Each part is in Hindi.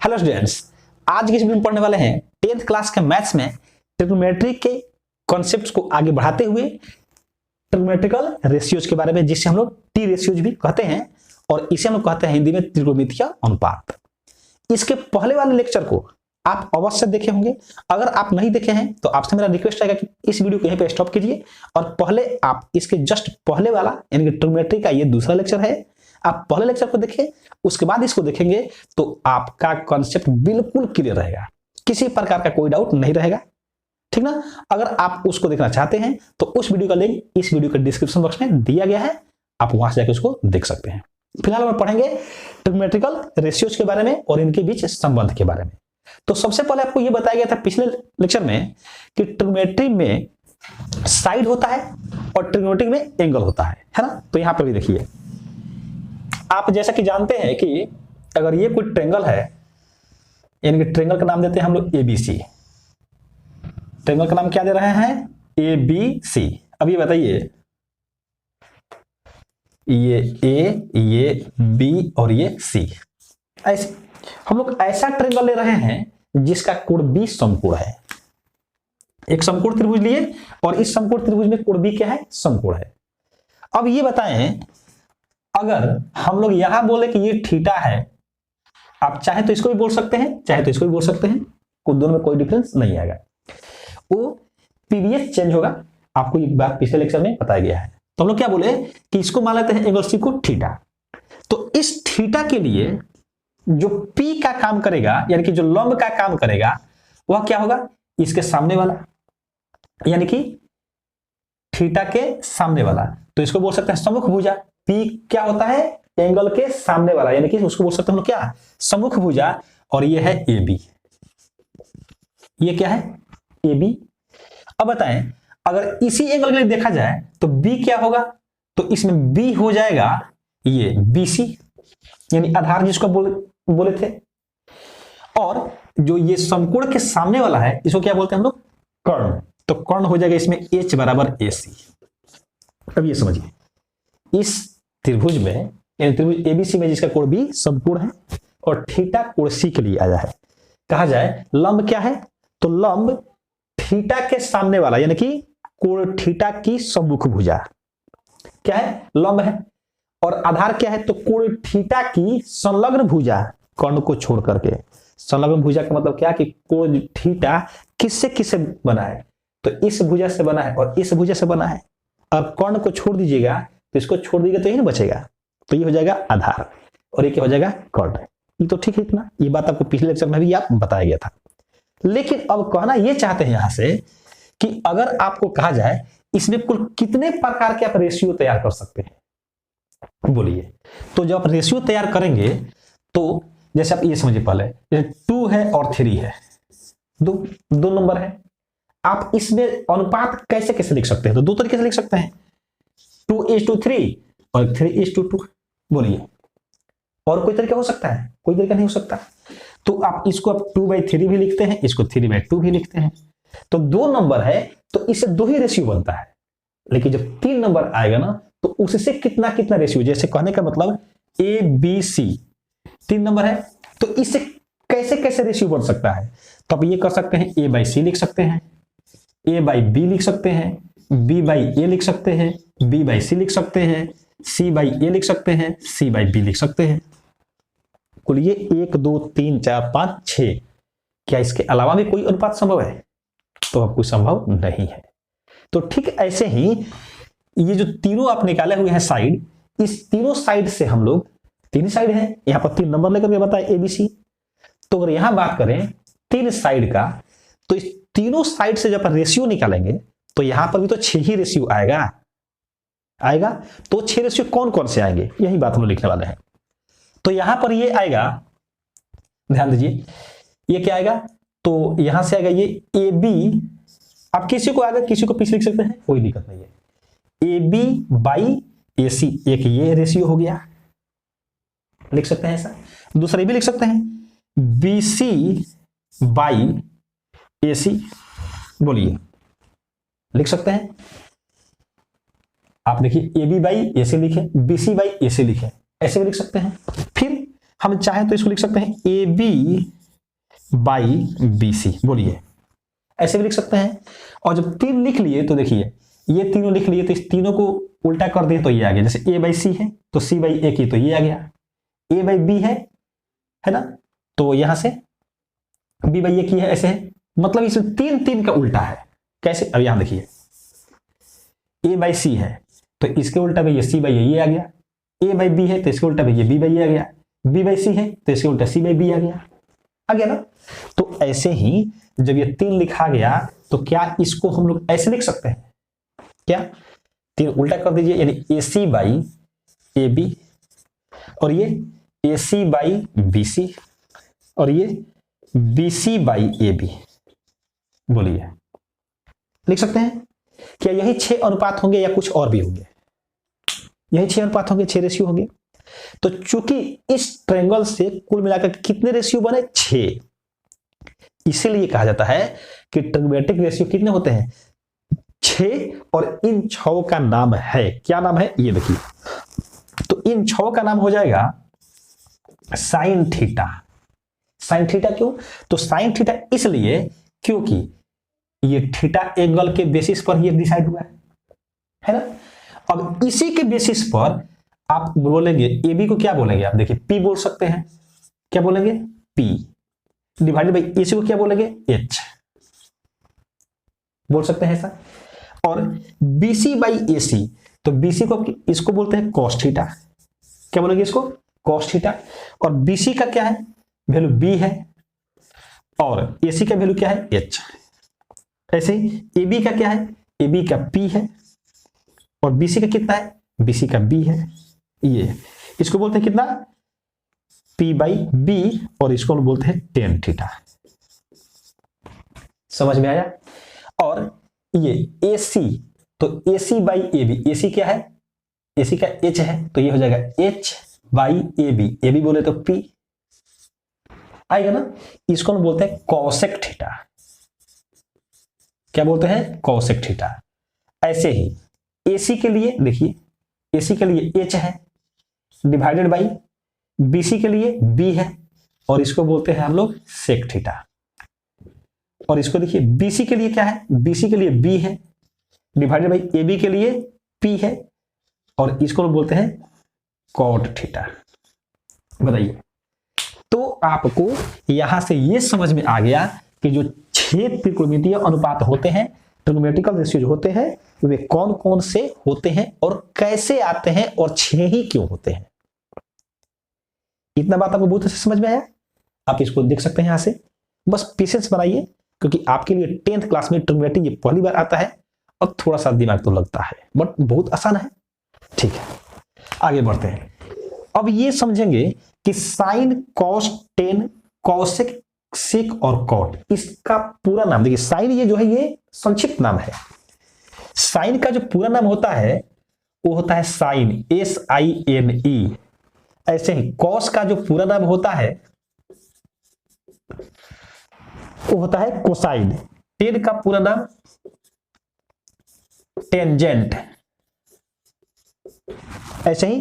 हेलो स्टूडेंट्स, आज की इस वीडियो में पढ़ने वाले हैं 10th क्लास के मैथ्स में ट्रिग्नोमेट्री के कॉन्सेप्ट्स को आगे बढ़ाते हुए ट्रिग्नोमेट्रिकल रेशियोज के बारे में, जिसे हम लोग टी रेशियोज भी कहते हैं और इसे हम लोग कहते हैं हिंदी में त्रिकोणमितीय अनुपात। इसके पहले वाले लेक्चर को आप अवश्य देखे होंगे। अगर आप नहीं देखे हैं तो आपसे मेरा रिक्वेस्ट रहेगा कि इस वीडियो को यहीं पे स्टॉप कीजिए और पहले आप इसके जस्ट पहले वाला यानी कि ट्रिग्नोमेट्री का ये दूसरा लेक्चर है, आप पहले लेक्चर को देखें, उसके बाद इसको देखेंगे तो आपका कॉन्सेप्ट बिल्कुल क्लियर रहेगा, किसी प्रकार का कोई डाउट नहीं रहेगा, ठीक ना। अगर आप उसको देखना चाहते हैं तो उस वीडियो का लिंक इस वीडियो के डिस्क्रिप्शन बॉक्स में दिया गया है, आप वहां से जाकर उसको देख सकते हैं। फिलहाल हम पढ़ेंगे ट्रिग्नोमेट्रिकल रेशियोज के बारे में और इनके बीच संबंध के बारे में। तो सबसे पहले आपको यह बताया गया था पिछले लेक्चर में कि ट्रिग्नोमेट्री में साइड होता है और ट्रिग्नोमेट्री में एंगल होता है ना। तो यहां पर भी देखिए, आप जैसा कि जानते हैं कि अगर ये कोई ट्रायंगल है, यानी कि ट्रायंगल का नाम देते हैं हम लोग एबीसी। ट्रायंगल का नाम क्या दे रहे हैं? एबीसी। अब ये बताइए, ये ए, ये बी और ये सी, ऐसे हम लोग ऐसा ट्रायंगल ले रहे हैं जिसका कोण बी समकोण है। एक समकोण त्रिभुज लिए और इस समकोण त्रिभुज में कोण बी क्या है? समकोण है। अब ये बताएं, अगर हम लोग यहां बोले कि ये थीटा है, आप चाहे तो इसको भी बोल सकते हैं, चाहे तो इसको भी बोल सकते हैं, को दोनों में कोई डिफरेंस नहीं आएगा, वो पीवीएस चेंज होगा। आपको एक बात पिछले लेक्चर में बताया गया है। तो हम लोग क्या बोले कि इसको मान लेते हैं एंगल सी को थीटा। तो इस थीटा के लिए जो पी का काम करेगा, यानी कि जो लंब का काम करेगा, वह क्या होगा? इसके सामने वाला, यानी कि थीटा के सामने वाला। तो इसको बोल सकते हैं सम्मुख भुजा। पी क्या होता है? एंगल के सामने वाला, यानी कि उसको बोल सकते हैं हम लोग क्या? सम्मुख भुजा। और ये है ए बी। ये क्या है? A B. अब बताएं, अगर इसी एंगल के लिए देखा जाए तो बी क्या होगा? तो इसमें बी हो जाएगा ये बीसी, यानी आधार जिसको बोले थे। और जो ये समकोण के सामने वाला है, इसको क्या बोलते हैं हम लोग? कर्ण। तो कर्ण हो जाएगा इसमें एच बराबर ए सी। अब ये समझिए, इस त्रिभुज में यानी त्रिभुज एबीसी में जिसका कोण बी समकोण है और थीटा कोण सी के लिए आया है, कहा जाए लंब क्या है? तो लंब थीटा के सामने वाला, यानी कि कोण थीटा की सम्मुख भुजा क्या है? लंब है। और आधार क्या है? तो कोण थीटा की संलग्न भुजा, कर्ण को छोड़ करके। संलग्न भुजा का मतलब क्या कि कोण थीटा किससे किससे बना है? तो इस भुजा से बना है और इस भुजा से बना है। और कर्ण को छोड़ दीजिएगा तो इसको छोड़ दीजिएगा तो यही ना बचेगा, तो ये हो जाएगा आधार और ये क्या हो जाएगा? कर्ण। ये तो ठीक है इतना, ये बात आपको पिछले लेक्चर में भी आप बताया गया था। लेकिन अब कहना ये चाहते हैं यहां से कि अगर आपको कहा जाए इसमें कुल कितने प्रकार के आप रेशियो तैयार कर सकते हैं, बोलिए। तो जब आप रेशियो तैयार करेंगे तो जैसे आप ये समझिए, पहले जैसे 2 है और 3 है, दो नंबर है। आप इसमें अनुपात कैसे कैसे लिख सकते हैं? तो दो तरीके से लिख सकते हैं, 2:3 और 3:2। बोलिए, और कोई तरीका हो सकता है? कोई तरीका नहीं हो सकता। तो आप इसको आप 2/3 भी लिखते हैं, इसको 3/2 भी लिखते हैं। तो 2 नंबर है तो इससे 2 ही रेशियो बनता है। लेकिन जब 3 नंबर आएगा ना तो उससे कितना कितना रेशियो, जैसे कहने का मतलब ए बी सी 3 नंबर है तो इससे कैसे कैसे रेशियो बन सकता है? तो आप ये कर सकते हैं, A/C लिख सकते हैं, A/B लिख सकते हैं, B/A लिख सकते हैं, B/C लिख सकते हैं, C/A लिख सकते हैं, C/B लिख सकते हैं। कुल ये 1 2 3 4 5 6। क्या इसके अलावा भी कोई अनुपात संभव है? तो अब कोई संभव नहीं है। तो ठीक ऐसे ही ये जो तीनों आप निकाले हुए हैं साइड, इस तीनों साइड से हम लोग, 3 साइड है, यहां पर 3 नंबर लेकर के बताए एबीसी। तो अगर यहां बात करें 3 साइड का, तो इस तीनों साइड से जब रेशियो निकालेंगे तो यहां पर भी तो 6 ही रेशियो आएगा। तो 6 रेशियो कौन कौन से आएंगे, यही बात हम लोग लिखने वाले हैं। तो यहां पर ये आएगा, ध्यान दीजिए, ये क्या आएगा? तो यहां से आएगा ये ए बी। आप किसी को आएगा, किसी को पीछे लिख सकते हैं, कोई दिक्कत नहीं है। ए बी बाई ए सी, एक ये रेशियो हो गया, लिख सकते हैं ऐसा। दूसरा भी लिख सकते हैं, बी सी बाई ए सी। बोलिए, लिख सकते हैं आप। देखिए, ए बी बाई ए सी लिखे, बी सी बाई ए सी लिखे, ऐसे भी लिख सकते हैं। फिर हम चाहें तो इसको लिख सकते हैं A B by B C, बोलिए, ऐसे भी लिख सकते हैं। और जब 3 लिख लिए तो देखिए ये तीनों लिख लिए तो इस तीनों को उल्टा कर दिए तो ये आ गया, जैसे ए बाई सी है तो सी बाई ए की तो ये आ गया, ए बाई बी है ना, तो यहां से बी बाई ए की है, ऐसे है। मतलब इसमें 3 का उल्टा है। कैसे? अब यहां देखिए ए बाई सी है तो इसके उल्टा में ये सी बाई ये आ गया, ए बाई बी है तो इसके उल्टा में ये बी बाई आ गया, बी बाई सी है तो इसके उल्टा सी बाई बी आ गया ना। तो ऐसे ही जब ये 3 लिखा गया तो क्या इसको हम लोग ऐसे लिख सकते हैं? क्या 3 उल्टा कर दीजिए, यानी ए सी बाई ए बी, और ये ए सी बाई बी सी, और ये B C by A B. बोलिए, लिख सकते हैं? क्या यही 6 अनुपात होंगे या कुछ और भी होंगे? यही 6 अनुपात होंगे, 6 रेशियो होंगे। तो चूंकि इस ट्रायंगल से कुल मिलाकर कितने रेशियो बने? 6। इसीलिए कहा जाता है कि ट्रिग्मेटिक रेशियो कितने होते हैं? 6। और इन 6 का नाम है, क्या नाम है ये देखिए, तो इन 6 का नाम हो जाएगा साइन थीटा। साइन थीटा क्यों? तो साइन थीटा इसलिए क्योंकि ये थीटा एंगल के बेसिस पर ये डिसाइड हुआ है ना। अब इसी के बेसिस पर आप बोलेंगे ए बी को क्या बोलेंगे? आप देखिए पी बोल सकते हैं, क्या बोलेंगे? पी डिवाइडेड बाई एसी को क्या बोलेंगे? एच बोल सकते हैं ऐसा। और बीसी बाई एसी, तो बीसी को इसको बोलते हैं कॉस थीटा, क्या बोलेंगे इसको? Cos theta. और बीसी का क्या है? वैल्यू बी है, और एसी का वैल्यू क्या है? एच। ऐसे ही एबी का क्या है? एबी का पी है, और बीसी का कितना है? बीसी का बी है। ये इसको बोलते हैं कितना? पी बाई बी, और इसको बोलते हैं टेन थीटा। समझ में आया? और ये AC, तो AC by A B, AC क्या है? एसी का H है तो ये हो जाएगा H by A B, A B बोले तो P आएगा ना। इसको हम बोलते हैं कॉसेक थीटा, क्या बोलते हैं? Cosec theta. ऐसे ही AC के लिए देखिए, AC के लिए H है डिवाइडेड बाई BC के लिए B है, और इसको बोलते हैं हम लोग सेक थीटा। और इसको देखिए BC के लिए क्या है? BC के लिए B है डिवाइडेड बाई AB के लिए P है, और इसको बोलते हैं कॉट थीटा। बताइए, तो आपको यहां से ये समझ में आ गया कि जो 6 त्रिकोणमितीय अनुपात होते हैं, ट्रिग्नोमेट्रिकल रेशियोज होते हैं, वे कौन कौन से होते हैं और कैसे आते हैं, और 6 ही क्यों होते हैं। इतना बात आपको बहुत अच्छे समझ में आया? आप इसको देख सकते हैं यहां से। बस पेशेंस बनाइए, क्योंकि आपके लिए 10th क्लास में ट्रिग्नोमेट्री ये पहली बार आता है, और थोड़ा सा दिमाग तो लगता है, बट बहुत आसान है। ठीक है, आगे बढ़ते हैं। अब ये समझेंगे कि साइन, कॉस, टेन, कॉसेक, सेक और कॉट, इसका पूरा नाम देखिए। साइन ये जो है ये संक्षिप्त नाम है। साइन का जो पूरा नाम होता है वो होता है साइन, SINE। ऐसे ही कॉस का जो पूरा नाम होता है वो होता है कोसाइन। टेन का पूरा नाम टेंजेंट। ऐसे ही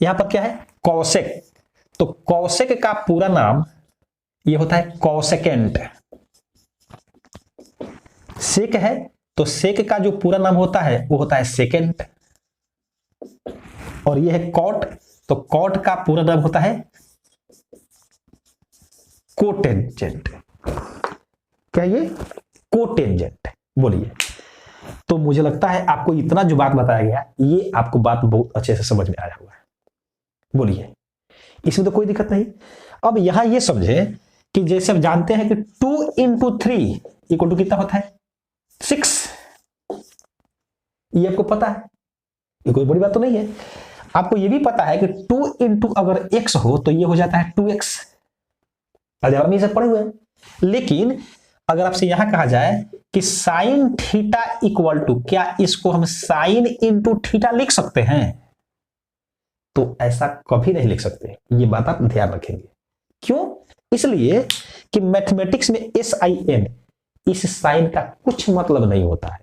यहां पर क्या है? कॉसेक, तो कॉसेक का पूरा नाम ये होता है कॉसेकेंट। सेक है तो सेक का जो पूरा नाम होता है वो होता है सेकेंट। और ये है कॉट, तो कॉट का पूरा नाम होता है कोटेंजेंट। क्या ये? कोटेंजेंट। बोलिए, तो मुझे लगता है आपको इतना जो बात बताया गया ये आपको बात बहुत अच्छे से समझ में आया हुआ है। बोलिए, इसमें तो कोई दिक्कत नहीं। अब यहां ये समझे कि जैसे हम जानते हैं कि 2 into 3 इक्वल टू कितना होता है? 6। ये आपको पता है, ये कोई बड़ी बात तो नहीं है। आपको ये भी पता है कि 2 into अगर x हो तो ये हो जाता है 2x। अलजेब्रा में ये सब पढ़े हुए हैं। लेकिन अगर आपसे यहां कहा जाए कि साइन थीटा इक्वल टू, क्या इसको हम साइन इंटू थीटा लिख सकते हैं? तो ऐसा कभी नहीं लिख सकते। ये बात आप ध्यान रखेंगे। क्यों? इसलिए कि मैथमेटिक्स में SIN, इस साइन का कुछ मतलब नहीं होता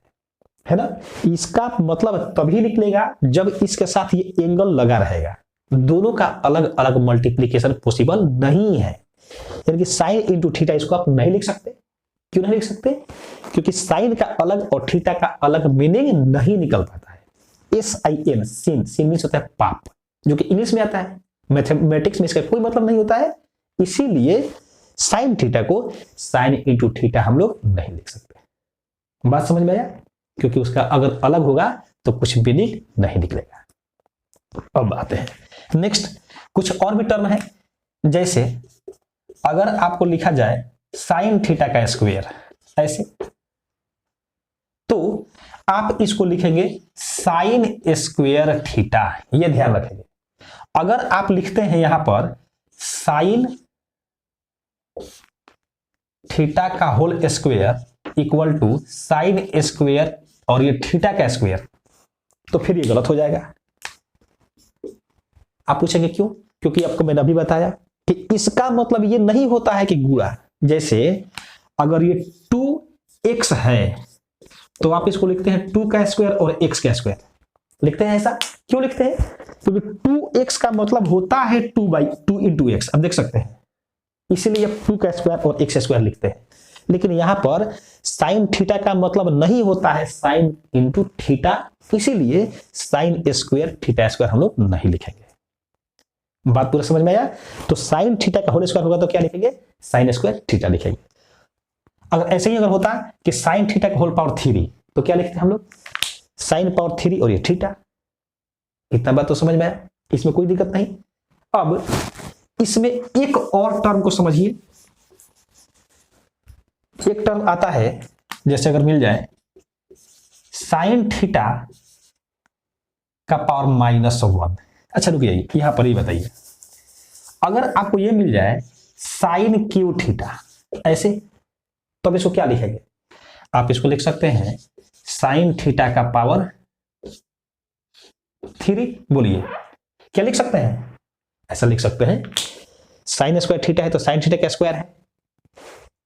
है ना। इसका मतलब तभी निकलेगा जब इसके साथ ये एंगल लगा रहेगा। दोनों का अलग अलग मल्टीप्लीकेशन पॉसिबल नहीं है। यानी कि साइन इंटू थीटा इसको आप नहीं लिख सकते। क्यों नहीं लिख सकते? क्योंकि साइन का अलग और थीटा का अलग मीनिंग नहीं निकल पाता है। SIN सिन, सिन मीन्स होता है पाप, जो कि इंग्लिश में आता है, मैथमेटिक्स में इसका कोई मतलब नहीं होता है। इसीलिए साइन थीटा को साइन इंटू थीटा हम लोग नहीं लिख सकते। बात समझ में आया? क्योंकि उसका अगर अलग होगा तो कुछ मीनिंग नहीं निकलेगा। अब आते हैं नेक्स्ट, कुछ और भी टर्म है। जैसे अगर आपको लिखा जाए साइन थीटा का स्क्वायर ऐसे, तो आप इसको लिखेंगे साइन स्क्वायर थीटा। ये ध्यान रखेंगे। अगर आप लिखते हैं यहां पर साइन थीटा का whole square equal to sine square और ये थीटा का स्क्वायर, तो फिर ये गलत हो जाएगा। आप पूछेंगे क्यों? क्योंकि आपको मैंने अभी बताया कि इसका मतलब ये नहीं होता है कि गुणा। जैसे अगर ये 2x है तो आप इसको लिखते हैं 2 का स्क्वायर और x का स्क्वायर लिखते हैं। ऐसा क्यों लिखते हैं? क्योंकि 2x का मतलब होता है 2/2 इंटू एक्स। अब देख सकते हैं, इसीलिए आप 2 का स्क्वायर और x स्क्वायर लिखते हैं। लेकिन यहां पर साइन थीटा का मतलब नहीं होता है साइन इंटू थीटा, इसीलिए साइन स्क्वायर थीटा स्क्वायर हम लोग नहीं लिखेंगे। बात पूरा समझ में आया? तो साइन थीटा का होल स्क्वायर होगा तो क्या लिखेंगे? साइन स्क्वायर थीटा लिखेंगे। अगर ऐसे ही अगर होता कि साइन थीटा का होल पावर 3 तो क्या लिखते हैं हम लोग? साइन पावर 3 और ये थीटा। इतना बात तो समझ में आया? इसमें कोई दिक्कत नहीं। अब इसमें एक और टर्म को समझिए। एक टर्म आता है, जैसे अगर मिल जाए साइन थीटा का पावर -1। अच्छा रुकिए, यहां पर ही बताइए, अगर आपको ये मिल जाए साइन क्यू थीटा ऐसे, तो अब इसको क्या लिखेंगे? आप इसको लिख सकते हैं साइन थीटा का पावर 3। बोलिए क्या लिख सकते हैं? ऐसा लिख सकते हैं, साइन स्क्वायर थीटा है तो साइन थीटा का स्क्वायर है,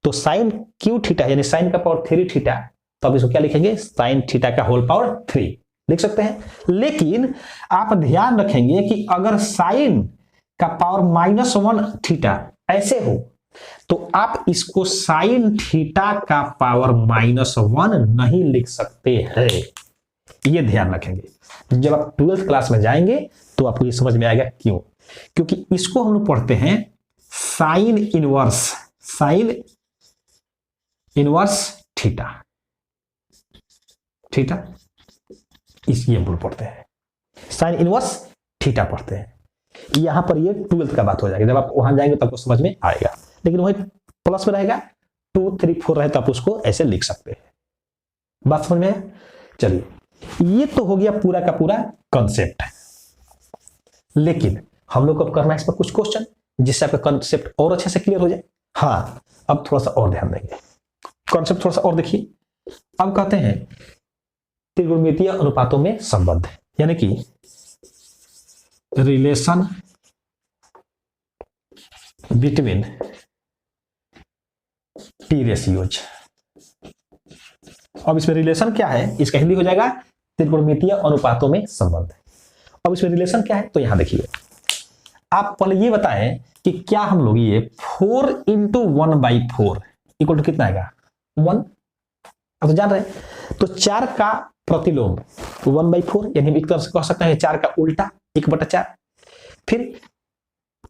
तो साइन क्यू थीटा यानी साइन का पावर 3 थीटा, तो अब इसको क्या लिखेंगे? साइन थीटा का होल पावर 3 लिख सकते हैं। लेकिन आप ध्यान रखेंगे कि अगर साइन का पावर -1 थीटा ऐसे हो तो आप इसको साइन थीटा का पावर -1 नहीं लिख सकते हैं। ये ध्यान रखेंगे। जब आप 12th क्लास में जाएंगे तो आपको ये समझ में आएगा क्यों। क्योंकि इसको हम लोग पढ़ते हैं साइन इनवर्स थीटा। थीटा इसकी हम लोग पढ़ते हैं, साइन इनवर्स थीटा पढ़ते हैं। यहां पर ये 12th का बात हो जाएगा। जब आप वहां जाएंगे तो आपको समझ में आएगा। लेकिन वही प्लस में रहेगा, 2, 3, 4 रहे तो आप उसको ऐसे लिख सकते हैं। बात समझ में? चलिए, ये तो हो गया पूरा का पूरा कॉन्सेप्ट। लेकिन हम लोग को अब करना है इस पर कुछ क्वेश्चन, जिससे आपका कॉन्सेप्ट और अच्छे से क्लियर हो जाए। हाँ, अब थोड़ा सा और ध्यान देंगे, कॉन्सेप्ट थोड़ा सा और देखिए। अब कहते हैं त्रिकोणमितीय अनुपातों में संबंध, यानी कि रिलेशन बिटवीन P रेशियोज। अब इसमें रिलेशन क्या है? इसका हिंदी हो जाएगा त्रिकोणमितीय अनुपातों में संबंध। अब इसमें रिलेशन क्या है तो यहां देखिए, आप पहले ये बताएं कि क्या हम लोग ये 4 × 1/4 इक्वल टू कितना आएगा? 1। अब तो जान रहे हैं, तो 4 का प्रतिलोम 1/4, यानी एक तरह से कह सकते हैं 4 का उल्टा 1/4। फिर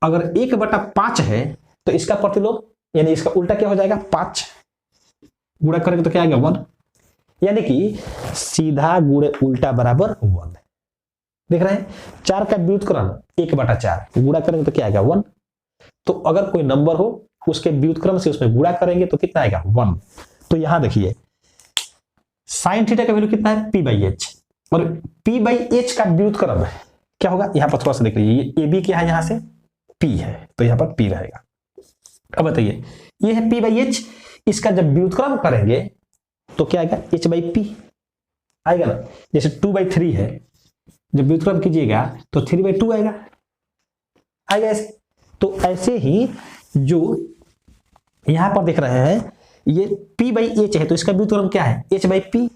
अगर 1/5 है तो इसका प्रतिलोम यानी इसका उल्टा क्या हो जाएगा? 5। गुणा करेंगे तो क्या आएगा? 1। यानी कि सीधा गुणे उल्टा बराबर 1। देख रहे हैं, 4 का व्युत्क्रम 1/4, गुणा करेंगे तो क्या आएगा? 1। तो अगर कोई नंबर हो उसके व्युत्क्रम से उसमें गुणा करेंगे तो कितना आएगा? 1। तो यहां देखिए साइन थीटा का वैल्यू कितना है? P/h, और P/h का व्युत्क्रम क्या होगा? यहां पर थोड़ा सा देख लीजिए, ये AB क्या है? यहां से P है तो यहां पर P रहेगा। अब बताइए, ये है P/h, इसका जब व्युत्क्रम करेंगे तो क्या आएगा? h/p आएगा ना। जैसे 2/3 है, जब व्युत्क्रम कीजिएगा तो 3/2 आएगा ऐसे। तो ऐसे ही जो यहां पर देख रहे हैं ये P/h है तो इसका व्युत्क्रम क्या है? h/p।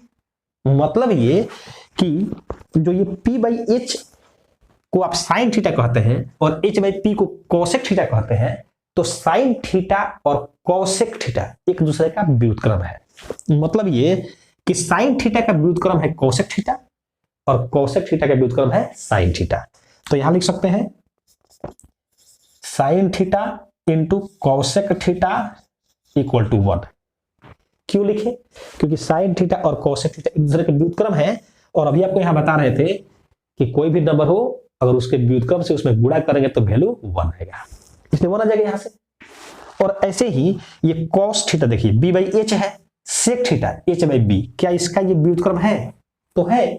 मतलब ये कि जो ये P/h को आप साइन थीटा कहते हैं और h बाई पी को कोसेक थीटा कहते हैं, तो साइन थीटा और कोसेक थीटा एक दूसरे का व्युत्क्रम है। मतलब ये कि साइन थीटा का व्युत्क्रम है कोसेक थीटा और कोसेक थीटा का व्युत्क्रम है साइन थीटा। तो यहां लिख सकते हैं sine theta into cosec theta equal to 1। क्यों लिखे? क्योंकि साइन थीटा और कोसेक थीटा एक दूसरे के व्युत्क्रम है, और अभी आपको यहां बता रहे थे कि कोई भी नंबर हो अगर उसके व्युत्क्रम से उसमें गुणा करेंगे तो वैल्यू 1 आएगा, इसलिए 1 आ जाएगा यहां से। और ऐसे ही ये cos थीटा देखिए b बाई एच है, sec theta h by B, क्या इसका ये व्युत्क्रम है? तो है,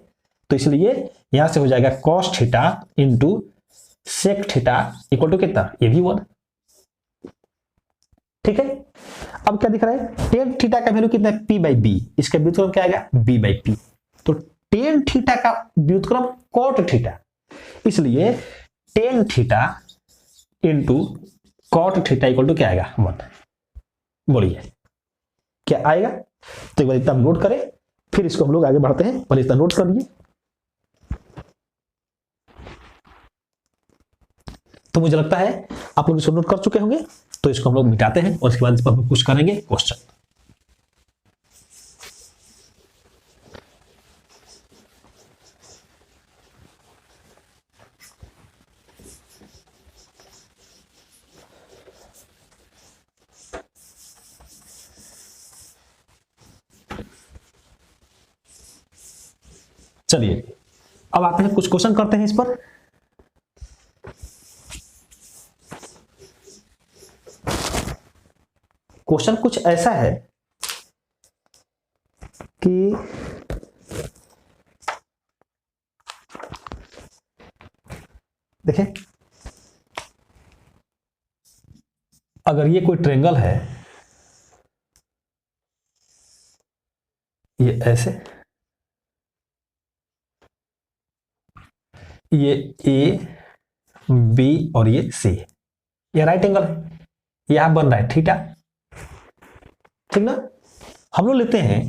तो इसलिए यहां से हो जाएगा cos theta into sec theta equal to कितना? ये भी 1। ठीक है, अब क्या दिख रहा है? टेन थीटा का वैल्यू कितना है? p बाई बी, इसका व्युत्क्रम क्या आएगा? b by P. तो टेन थीटा का व्युत्क्रम cot थीटा, इसलिए tan theta into cot theta equal to क्या आएगा? 1। बोलिए क्या आएगा? तो एक बार इतना नोट करें, फिर इसको हम लोग आगे बढ़ते हैं। पहले इतना नोट कर लीजिए। तो मुझे लगता है आप लोग इसको नोट कर चुके होंगे, तो इसको हम लोग मिटाते हैं और इसके बाद इस पर हम कुछ करेंगे क्वेश्चन। चलिए अब आते हैं, कुछ क्वेश्चन करते हैं इस पर। क्वेश्चन कुछ ऐसा है कि देखें, अगर ये कोई ट्रायंगल है, ये ऐसे, ये ए बी और ये सी, ये राइट एंगल है, यहां बन रहा है थीटा, ठीक ना? हम लोग लेते हैं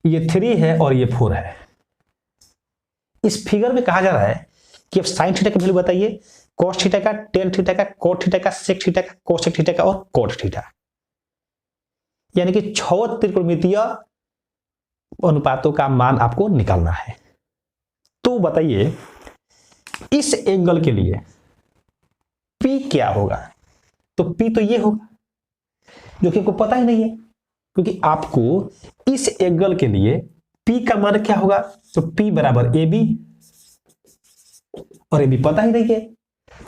ये 3 है और ये 4 है। इस फिगर में कहा जा रहा है कि अब साइन थीटा का वैल्यू बताइए, कॉस थीटा का, टेन थीटा का, कोट थीटा का, सेक थीटा का, कोसेक थीटा का और कोट थीटा, यानी कि 6 त्रिकोणमितीय अनुपातों का मान आपको निकालना है। तो बताइए इस एंगल के लिए P क्या होगा? तो P तो ये होगा, जो कि आपको पता ही नहीं है, क्योंकि आपको इस एंगल के लिए P का मान क्या होगा? तो P बराबर AB, और AB पता ही नहीं है।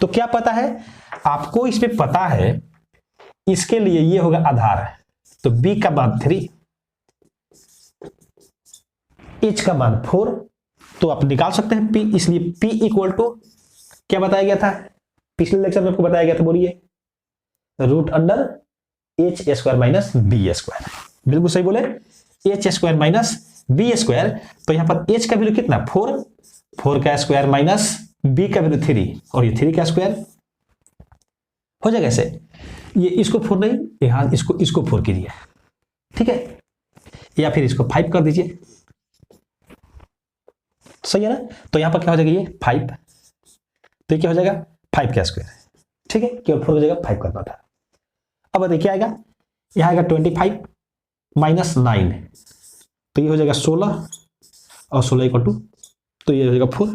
तो क्या पता है आपको? इसमें पता है, इसके लिए ये होगा आधार, तो B का मान 3, H का मान 4, तो आप निकाल सकते हैं P। इसलिए P इक्वल टू क्या बताया गया था पिछले लेक्चर में? आपको बताया गया था, बोलिए, root under H square minus B square. बिल्कुल सही बोले, H square minus B square. तो यहां पर एच का वैल्यू कितना? 4, 4 का स्क्वायर माइनस बी का वैल्यू 3, और ये 3 का स्क्वायर हो जाएगा ऐसे। ये इसको 4 नहीं, यहां इसको 4 कीजिए, ठीक है, या फिर इसको 5 कर दीजिए, सही है ना? तो यहां पर क्या हो जाएगा? ये 5, तो ये क्या हो जाएगा? 5 का स्क्वायर, ठीक है, केवल 4 हो जाएगा, 5 करना था। अब देखिए आएगा, यहां आएगा 25 माइनस 9, तो ये हो जाएगा 16, और 16 इक्वल टू, तो ये हो जाएगा 4।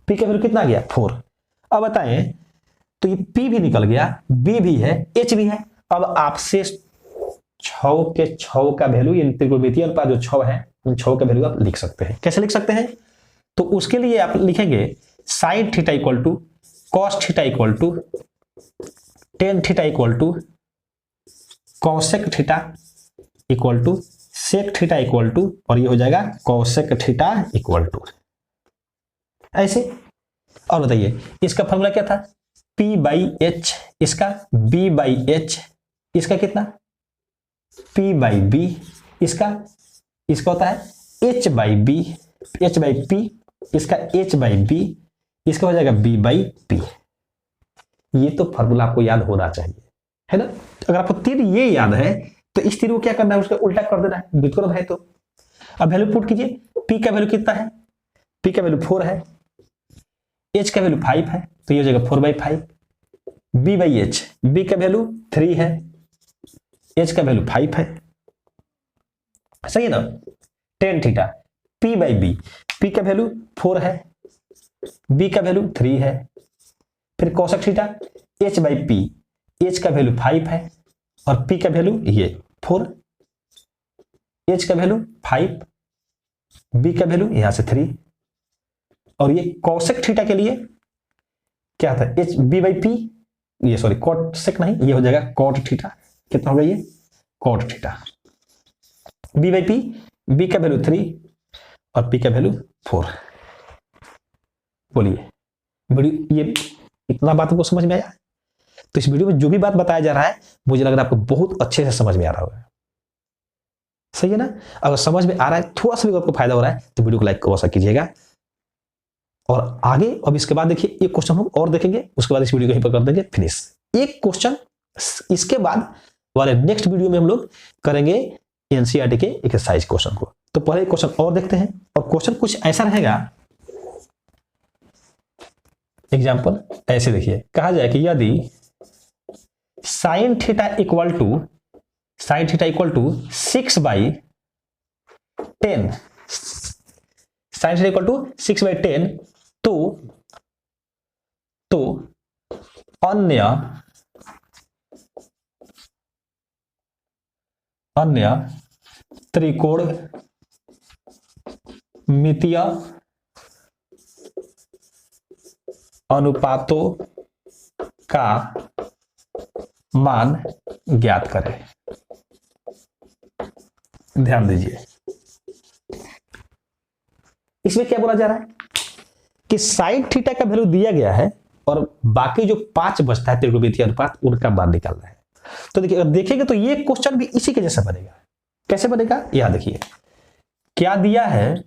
P का वैल्यू कितना आ गया? 4। अब बताएं, तो ये P भी निकल गया, B भी है, H भी है। अब आपसे 6 के 6 का वैल्यू, इन त्रिकोणमितीय अनुपात जो 6 है, उन 6 का वैल्यू आप लिख सकते हैं। कैसे लिख सकते हैं? तो उसके लिए आप लिखेंगे sine theta equal to cos theta equal to tan theta equal to cosec theta equal to sec theta equal to, और ये हो जाएगा कॉसेक थीटा इक्वल टू, ऐसे। और बताइए इसका फॉर्मूला क्या था? P बाई एच, इसका B बाई एच, इसका कितना? P बाई बी, इसका होता है H by B, H by P, इसका H बाई बी, इसका हो जाएगा B बाई पी। ये तो फॉर्मूला आपको याद होना चाहिए, है ना? अगर आपको तीर ये याद है, तो इस तीर को क्या करना है? उसका उल्टा कर देना है, व्युत्क्रम है तो। अब वैल्यू पुट कीजिए, P का वैल्यू कितना है? P का वैल्यू 4 है, एच का वैल्यू 5 है तो ये हो जाएगा 4/5। बी बाई एच, बी का वैल्यू 3 है, एच का वैल्यू 5 है, सही है ना। Tan theta P by B, P का वैल्यू 4 है, बी का वैल्यू 3 है, फिर cosec theta H by P, H का वैल्यू 5 है और पी का वैल्यू ये 4, एच का वैल्यू 5, बी का वैल्यू यहां से 3, और ये कोसेक थीटा के लिए क्या था, एच बी बाई पी, ये सॉरी कोसेक नहीं, ये हो जाएगा कॉट थीटा। कितना होगा ये, cot theta, B by P, B का वैल्यू 3 और पी का वैल्यू 4। बोलिए वीडियो ये इतना बात आपको समझ में आया? तो इस वीडियो में जो भी बात बताया जा रहा है मुझे लग रहा है आपको बहुत अच्छे से समझ में आ रहा होगा, सही है ना। अगर समझ में आ रहा है, थोड़ा सा भी आपको फायदा हो रहा है तो वीडियो को लाइक अवश्य कीजिएगा। और आगे अब इसके बाद देखिए एक क्वेश्चन हम और देखेंगे, उसके बाद इस वीडियो को यहीं पर कर देंगे फिनिश। एक क्वेश्चन इसके बाद वाले नेक्स्ट वीडियो में हम लोग करेंगे एनसीईआरटी के एक्सरसाइज क्वेश्चन को। तो पहले क्वेश्चन और देखते हैं, और क्वेश्चन कुछ ऐसा रहेगा, एग्जाम्पल ऐसे देखिए, कहा जाए कि यदि sine theta equal to 6/10, sine theta equal to 6/10, तो अन्य त्रिकोण मितीय अनुपातों का मान ज्ञात करें। ध्यान दीजिए, इसमें क्या बोला जा रहा है कि साइन थीटा का वैल्यू दिया गया है और बाकी जो 5 बचता है त्रिकोणमितीय अनुपात, उनका मान निकालना है। तो देखिए, अगर देखेंगे तो ये क्वेश्चन भी इसी के जैसा बनेगा। कैसे बनेगा, यहां देखिए क्या दिया है,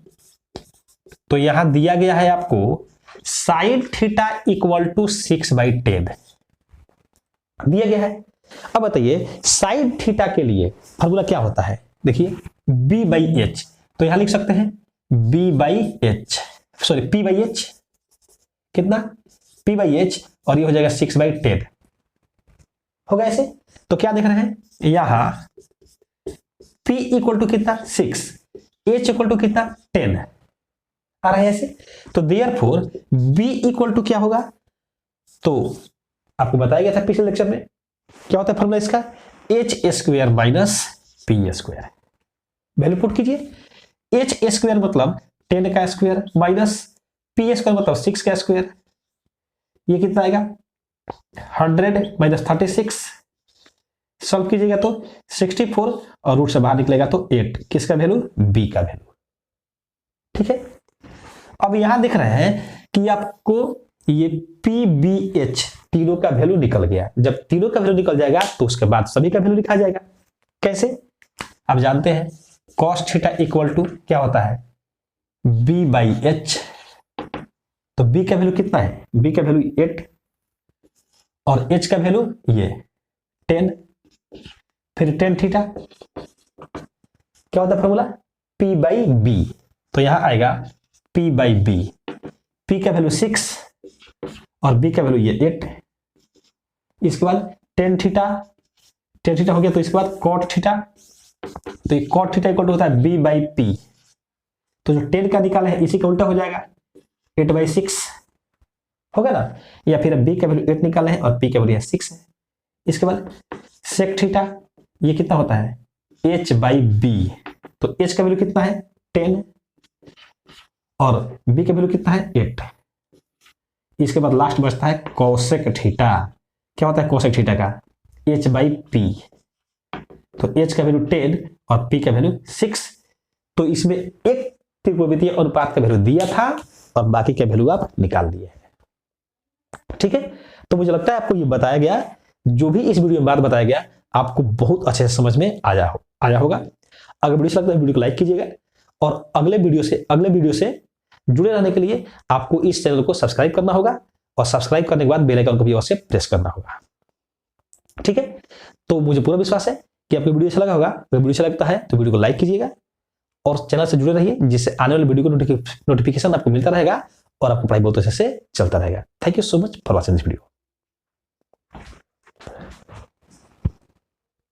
तो यहां दिया गया है आपको साइन थीटा इक्वल टू 6/10 दिया गया है। अब बताइए साइन थीटा के लिए फॉर्मूला क्या होता है, देखिए b बाई एच, तो यहां लिख सकते हैं b by H, sorry p by H, कितना p बाई एच, और ये हो जाएगा 6/10 होगा ऐसे। तो क्या देख रहे हैं यहां p इक्वल टू कितना 6, h इक्वल टू कितना 10 आ रहा है ऐसे। तो देयरफॉर b इक्वल टू क्या होगा, तो आपको बताया गया था पिछले लेक्चर में, क्या होता है फॉर्मूला इसका, h square minus p square. Value put कीजिए, h स्क्वायर मतलब 10 का स्क्वायर माइनस p स्क्वायर मतलब 6 का स्क्वायर, ये कितना आएगा 100 माइनस 36, सॉल्व कीजिएगा तो 64 और रूट से बाहर निकलेगा तो 8, किसका वैल्यू, b का वैल्यू। ठीक है, अब यहां देख रहे हैं कि आपको ये PBH तीनों का वैल्यू निकल गया। जब तीनों का वैल्यू निकल जाएगा तो उसके बाद सभी का वैल्यू लिखा जाएगा। कैसे, आप जानते हैं cos थीटा इक्वल टू क्या होता है b बाई एच, तो b का वैल्यू कितना है, b का वैल्यू 8 और h का वैल्यू ये 10, फिर tan थीटा क्या होता है फॉर्मूला p बाई b, तो यहां आएगा p बाई b, p का वैल्यू 6 और b का वैल्यू ये 8, इसके बाद tan थीटा हो गया, तो इसके बाद cot थीटा, तो ये cot थीटा इक्वल टू होता है b बाई p, तो जो 10 का निकाला है इसी का उल्टा हो जाएगा 8/6 होगा ना, या फिर b का वैल्यू 8 निकाला है और p का वैल्यू 6 है। इसके बाद sec थीटा ये कितना होता है h बाई b, तो h का वैल्यू कितना है 10 और b का वैल्यू कितना है 8। इसके बाद लास्ट बचता है कोसेक थीटा, क्या होता है कोसेक थीटा का h बाई p, तो h का वैल्यू 10 और p का वैल्यू 6। तो इसमें एक त्रिकोणमितीय अनुपात का वैल्यू दिया था और बाकी का वैल्यू आप निकाल दिए। ठीक है, तो मुझे लगता है आपको ये बताया गया, जो भी इस वीडियो में बात बताया गया आपको बहुत अच्छे से समझ में आया होगा। अगर वीडियो अच्छा लगता है वीडियो को लाइक कीजिएगा, और अगले वीडियो से जुड़े रहने के लिए आपको इस चैनल को सब्सक्राइब करना होगा, और सब्सक्राइब करने के बाद बेल आइकन को भी अवश्य प्रेस करना होगा। ठीक है, तो मुझे पूरा विश्वास है कि आपको वीडियो अच्छा लगा होगा। अगर वीडियो अच्छा लगता है तो वीडियो को लाइक कीजिएगा और चैनल से जुड़े रहिए, जिससे आने वाले वीडियो को नोटिफिकेशन आपको मिलता रहेगा और आपको पढ़ाई बहुत अच्छे से चलता रहेगा। Thank you so much for watching this video.